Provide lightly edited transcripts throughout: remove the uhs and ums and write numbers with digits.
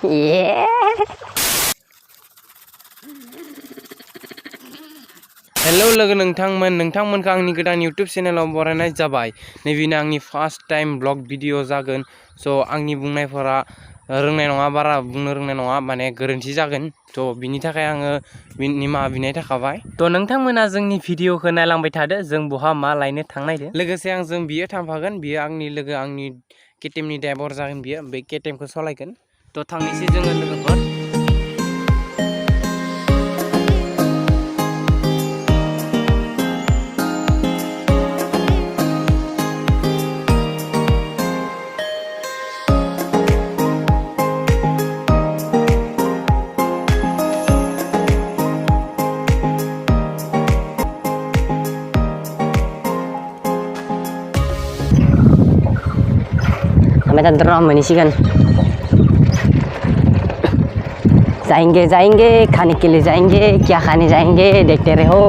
Yeah. Hello logo nोंथांमोनखौ आंनि गोदान YouTube चेनेलाव बरायनाय जाबाय। नैबेनो आंनि फार्स्ट टाइम ब्लग भिडिअ जागोन। स' आंनि बुंनायफोरा रोंनाय नङा, बारा बुंनो रोंनाय नङा, माने गोरोन्थि जागोन। थ' बिनि थाखाय आङो निमाहा बिनाय थाखाबाय। थ' नोंथांमोना जोंनि भिडिअखौ नायलांबाय थादो, जों बहा मा लायनो थांनायदो। लोगोसे आंजों बियो थांफागोन, बियो आंनि लोगो, आंनि केटिएमनि ड्राइभार जागोन बियो, बे केटिएमखौ सालायगोन। थ' थांनोसै जोङो लोगोफोर। हमें तो ड्रम मनीषिगन जाएंगे खाने के लिए जाएंगे, क्या खाने जाएंगे देखते रहो।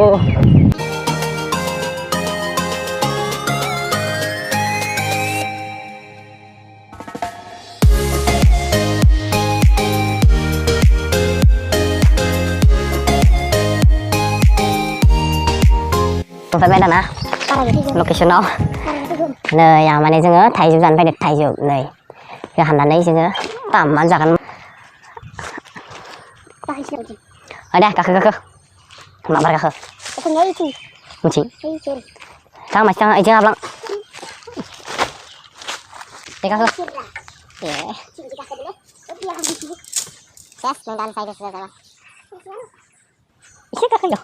sampai dah nah locationआव नै yang माने जोङो थाइजौ जानो फैदों। थाइजौ नै जों हाननानै जोङो तामान जागोन। दे गाखो माबार गाखो मिथिं थां मानसि थां आइजों हाबलां दे गाखो एसे गाखो दख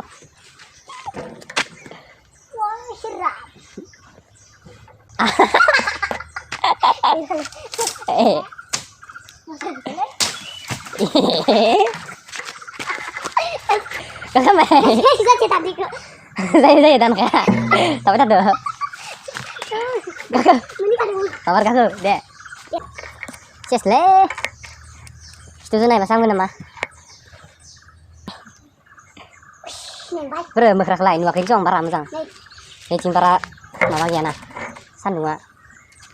Kakak main. Saya dan kakak. Tapi tak ada. Kakak. Sabar kakak, dek. Cheers le. Setuju nih pasang mana mah? Bro, bergerak lain wakil jong para masang. Ini cing para mama giana. Sandunga.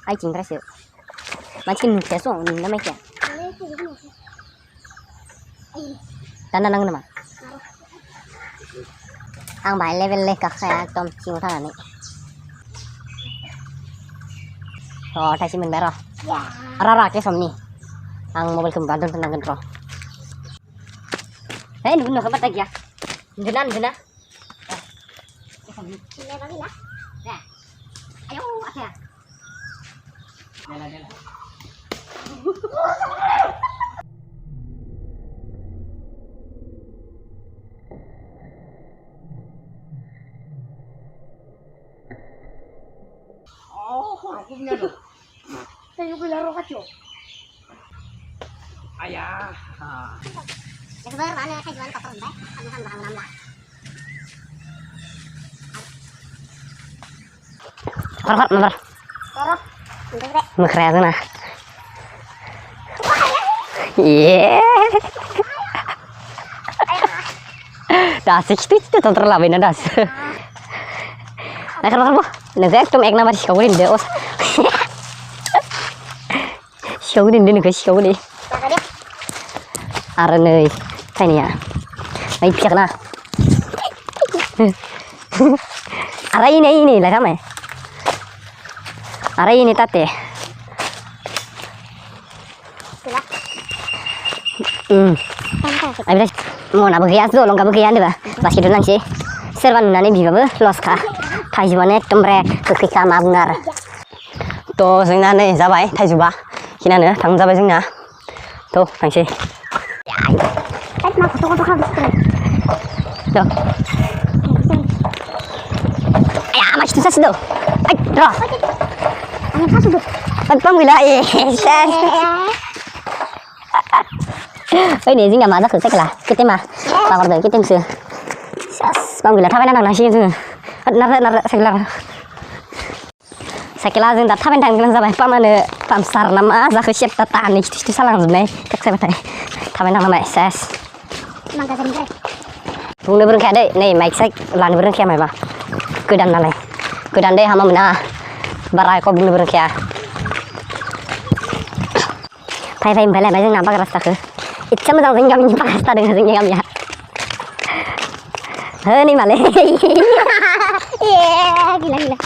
Ai cing terus yuk. Macam ni kesong ni nama क्या? Dan nang nama. Ang bay level le kak saya tom cing utara ni. Oh, thai simen bero. Rara ke somni. Ang mobil kembadon tenang kontrol. Hei, ni bunuh kabar lagi ya. Gena. Ayo, apa ya? Dela. Aku punya loh. Saya beli laro kacau. Ayah. Sebenarnya mana saya jual kotor deh. Kamu kan barang nambah. Korot nomor. Korot. Mekrea sana. Iya. Das itu terlalu benar das. Nah kalau nggak tuh ekna masih kau ini deh os. Kau ini nih kau ini. Arane, tanya. Naik piak na. Arai ini lah kami. Arai ini tate. Abi mau nak bekerja tu, longga bekerja ni bah. Pasti tu nanti. Serban nani biar los kah. थाइजौआनो एकदमबारे गोखैखा मा बुङो आरो थ' जोंना नै जाबाय थाइजौबा खिनानो थांजाबाय जोंना थ' थांसै आया मानसि सासेदो ओइ र' आं सासेदो एकदम गैला ओइ नै जोंना मा जाखो साइकेला केटेमा बागरदों केटेमसो बां गैला थाबायना थांनांसिगोन जोङो नार साइकेला जों दा थाबायनो थांनो गोनां जाबाय पामानो पामसार ना मा जाखो सेपटा तानै खिथु सालांजोबनाय खेकसायबाथाय थाबायनो थांबाय सेस बुंनोबो रोंखाया दै नै माइक साइक लानोबो रोंखाया मायबा गोदान नालाय गोदान दै हामा मोना बारा एख' बुंनोबो रोंखाया Fai oमफ्राय जोंना बाग रास्ताखौ इसे मोजां जोंनि गामिनि बाग रास्ता दङ जोंनि गामिया होनै मालै gila ya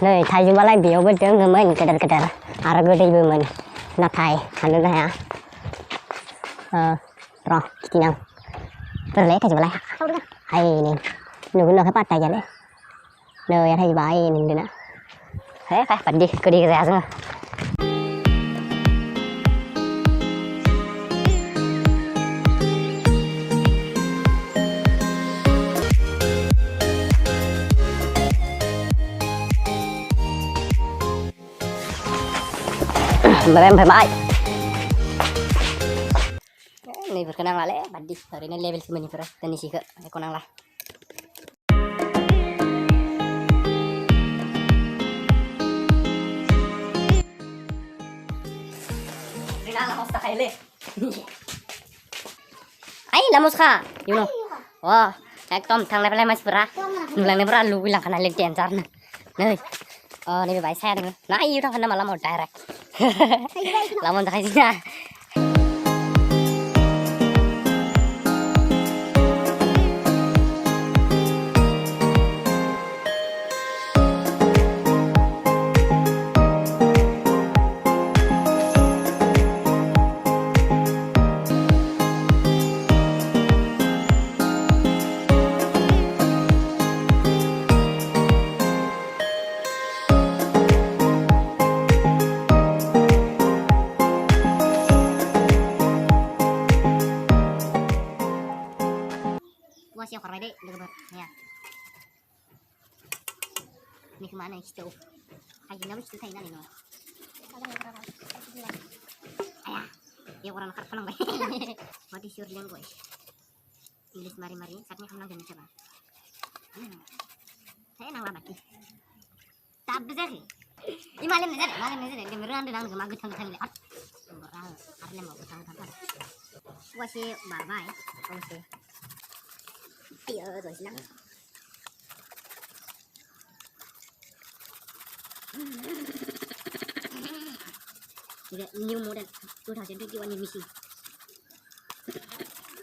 नै थाइजौबालाय बेयावबो दोङोमोन गेदेर आरो गोदैबोमोन नाथाय हाननोबो हाया र' खिथिनां बोरैलै थाइजौबालाय हाय नै नुगोन नुवाखै पात्ता गैयालै नै थाइजौबा ओइ नुदोंना है बादि गोदै जाया जोङो ओमफ्राय नैफोरखौ नांलालै बादि ओरैनो लेभेलसो मोननिफोरा दोननोसैखौ एख' नांला जोंना लामस थाखायोलै ओइ लामसखा इउन' एकदम थांलाय फैलाय मानसिफोरा नुलांनायफोरा लुबैलांखानायलै डेन्जारनो नै नैबे बाहाय साया दङ ना इयाव थांखानो नामा लामायाव डाइरेक्ट लामायावनो थाखायो जोंना siap korban deh, udah kebar, ya. Ini kemana itu? Kayak gini itu saya nih, ayah, ya orang nakar penang baik. What is your language? English mari, saatnya kamu nang coba. Saya nang lama sih. Tak besar sih. Ini malam nih, dia beneran nang gemagut tang lihat. Orang, arne mau tang. Gua sih bye, kamu sih. Ayo, rồi nắng. New model 2021 new machine.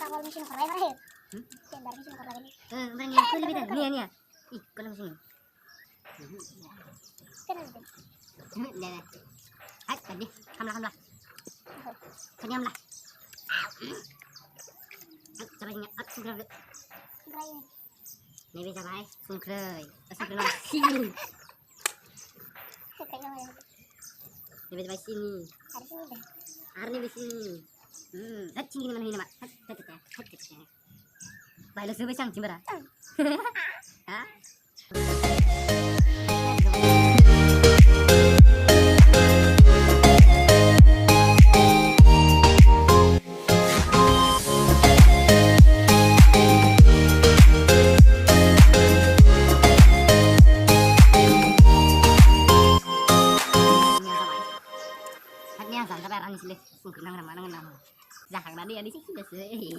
Awal machine keren ya? Standar machine keren ini. Bener ya, lebih dah. Nih. Ih, kalau machine. Keren deh. Dah. Hai, tadi. Kamlah. Kenyamlah. Coba ingat, sudah. Ini bisa guys, sungkrei, sini. Ini bisa sini. Hari ini sini. Cing gini mana ini mak? Baiklah sudah cang cimbara. Hah? Jangan tadi ya di sini sudah sih.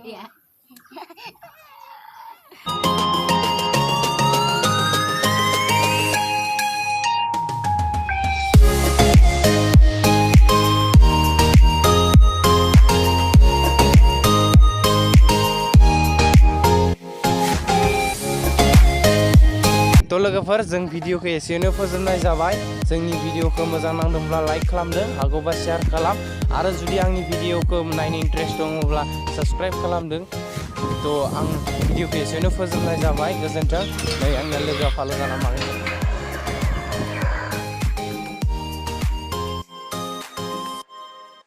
Iya. तो लोगोफोर जों भिडिअखौ एसेनो फोजोबनाय जाबाय जोंनि भिडिअखौ मोजां नांदोंब्ला लाइक खालामदो हागौबा शेयार खालाम आरो जुदि आंनि भिडिअखौ नायनो इन्ट्रेस्ट दङब्ला साबस्क्राइब खालामदों तो आं भिडिअखौ एसेनो फोजोबनाय जाबाय गोजोन्थों नै आंनि लोगोआ फालो जाना मागोन